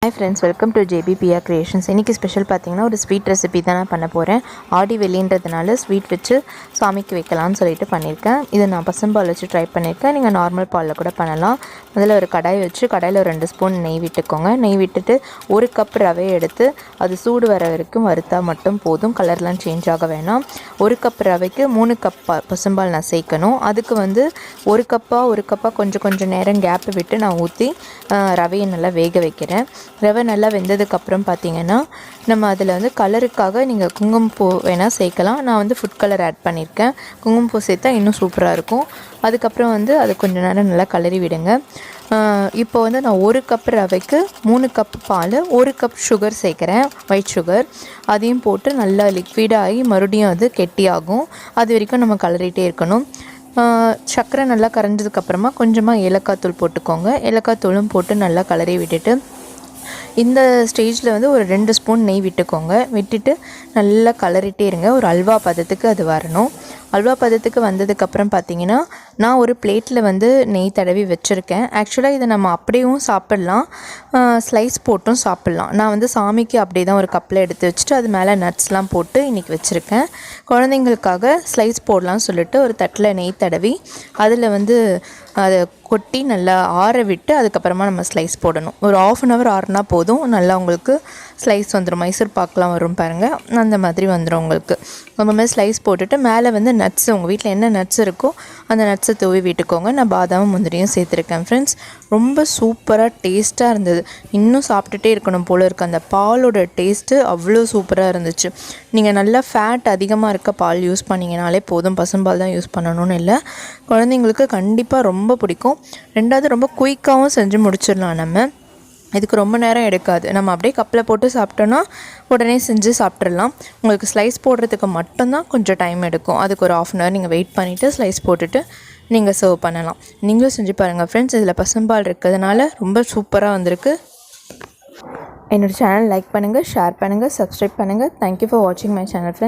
Hi friends, welcome to JBPR Creations. இன்றைக்கி special பார்த்திங்கன்னா ஒரு ஸ்வீட் ரெசிபி தான் நான் பண்ண போகிறேன். ஆடி வெள்ளின்றதுனால ஸ்வீட் வச்சு சாமிக்கு வைக்கலாம்னு சொல்லிட்டு பண்ணியிருக்கேன். இதை நான் பசும்பால் வச்சு ட்ரை பண்ணியிருக்கேன். நீங்கள் நார்மல் பாலில் கூட பண்ணலாம். அதில் ஒரு கடாய் வச்சு கடாயில் ஒரு 2 ஸ்பூன் நெய் விட்டுக்கோங்க. நெய் விட்டுட்டு 1 கப் ரவையை எடுத்து அது சூடு வர வரைக்கும் வறுத்தா மட்டும் போதும். கலர்லாம் சேஞ்ச் ஆக வேணாம். 1 கப் ரவைக்கு 3 கப் பசும்பால் நான் சேர்க்கணும். அதுக்கு வந்து 1 கப்பாக கொஞ்சம் நேரம் கேப்பு விட்டு நான் ஊற்றி ரவையை நல்லா வேக வைக்கிறேன். ரவை நல்லா வெந்ததுக்கப்புறம் பார்த்திங்கன்னா நம்ம அதில் வந்து கலருக்காக நீங்கள் குங்குமப்பூ வேணால் சேர்க்கலாம். நான் வந்து ஃபுட் கலர் ஆட் பண்ணியிருக்கேன். குங்குமப்பூ சேர்த்தா இன்னும் சூப்பராக இருக்கும். அதுக்கப்புறம் வந்து அது கொஞ்சம் நேரம் நல்லா கலரி விடுங்க. இப்போ வந்து நான் 1 கப் ரவைக்கு 3 கப் பால், 1 கப் சுகர் சேர்க்குறேன், ஒயிட் சுகர். அதையும் போட்டு நல்லா லிக்விடாகி மறுபடியும் அது கெட்டியாகும். அது வரைக்கும் நம்ம கலரிட்டே இருக்கணும். சர்க்கரை நல்லா கரைஞ்சதுக்கப்புறமா கொஞ்சமாக ஏலக்காய் தூள் போட்டுக்கோங்க. ஏலக்காய் தூளும் போட்டு நல்லா கலரி விட்டுட்டு இந்த ஸ்டேஜில் வந்து ஒரு 2 ஸ்பூன் நெய் விட்டுக்கோங்க. விட்டுட்டு நல்லா கலரிட்டே இருங்க. ஒரு அல்வா பதத்துக்கு அது வரணும். அல்வா பதத்துக்கு வந்ததுக்கப்புறம் பார்த்திங்கன்னா நான் ஒரு பிளேட்டில் வந்து நெய் தடவி வச்சுருக்கேன். ஆக்சுவலாக இதை நம்ம அப்படியும் சாப்பிட்லாம், ஸ்லைஸ் போட்டும் சாப்பிட்லாம். நான் வந்து சாமிக்கு அப்படியே தான் ஒரு கப்பில் எடுத்து வச்சுட்டு அது மேலே நட்ஸ்லாம் போட்டு இன்றைக்கி வச்சுருக்கேன். குழந்தைங்களுக்காக ஸ்லைஸ் போடலாம்னு சொல்லிட்டு ஒரு தட்டில் நெய் தடவி அதில் வந்து அதை கொட்டி நல்லா ஆற விட்டு அதுக்கப்புறமா நம்ம ஸ்லைஸ் போடணும். ஒரு 1/2 hour ஆறுனா போதும். நல்லா உங்களுக்கு ஸ்லைஸ் வந்துடும். மைசூர் பாக்கெலாம் வரும் பாருங்கள், அந்த மாதிரி வந்துடும் உங்களுக்கு. நம்ம மாதிரி ஸ்லைஸ் போட்டுட்டு மேலே வந்து நட்ஸு, உங்கள் வீட்டில் என்ன நட்ஸ் இருக்கோ அந்த நட்ஸை தூவி விட்டுக்கோங்க. நான் பாதாமும் முந்திரியும் சேர்த்துருக்கேன் ஃப்ரெண்ட்ஸ். ரொம்ப சூப்பராக டேஸ்ட்டாக இருந்தது. இன்னும் சாப்பிட்டுட்டே இருக்கணும் போல் இருக்குது. அந்த பாலோட டேஸ்ட்டு அவ்வளோ சூப்பராக இருந்துச்சு. நீங்கள் நல்லா ஃபேட் அதிகமாக இருக்க பால் யூஸ் பண்ணிங்கனாலே போதும். பசும்பால் தான் யூஸ் பண்ணணும்னு இல்லை. குழந்தைங்களுக்கு கண்டிப்பாக ரொம்ப பிடிக்கும். 2வது ரொம்ப குயிக்காகவும் செஞ்சு முடிச்சிடலாம். நம்ம இதுக்கு ரொம்ப நேரம் எடுக்காது. நம்ம அப்படியே கப்பில் போட்டு சாப்பிட்டோன்னா உடனே செஞ்சு சாப்பிட்றலாம். உங்களுக்கு ஸ்லைஸ் போடுறதுக்கு மட்டும்தான் கொஞ்சம் டைம் எடுக்கும். அதுக்கு ஒரு 1/2 hour நீங்கள் வெயிட் பண்ணிவிட்டு ஸ்லைஸ் போட்டுட்டு நீங்கள் சர்வ் பண்ணலாம். நீங்களும் செஞ்சு பாருங்கள் ஃப்ரெண்ட்ஸ். இதில் பசும்பால் இருக்கிறதுனால ரொம்ப சூப்பராக வந்திருக்கு. என்னோடய சேனல் லைக் பண்ணுங்கள், ஷேர் பண்ணுங்கள், சப்ஸ்கிரைப் பண்ணுங்கள். தேங்க்யூ ஃபார் வாட்சிங் மை சேனல் ஃப்ரெண்ட்ஸ்.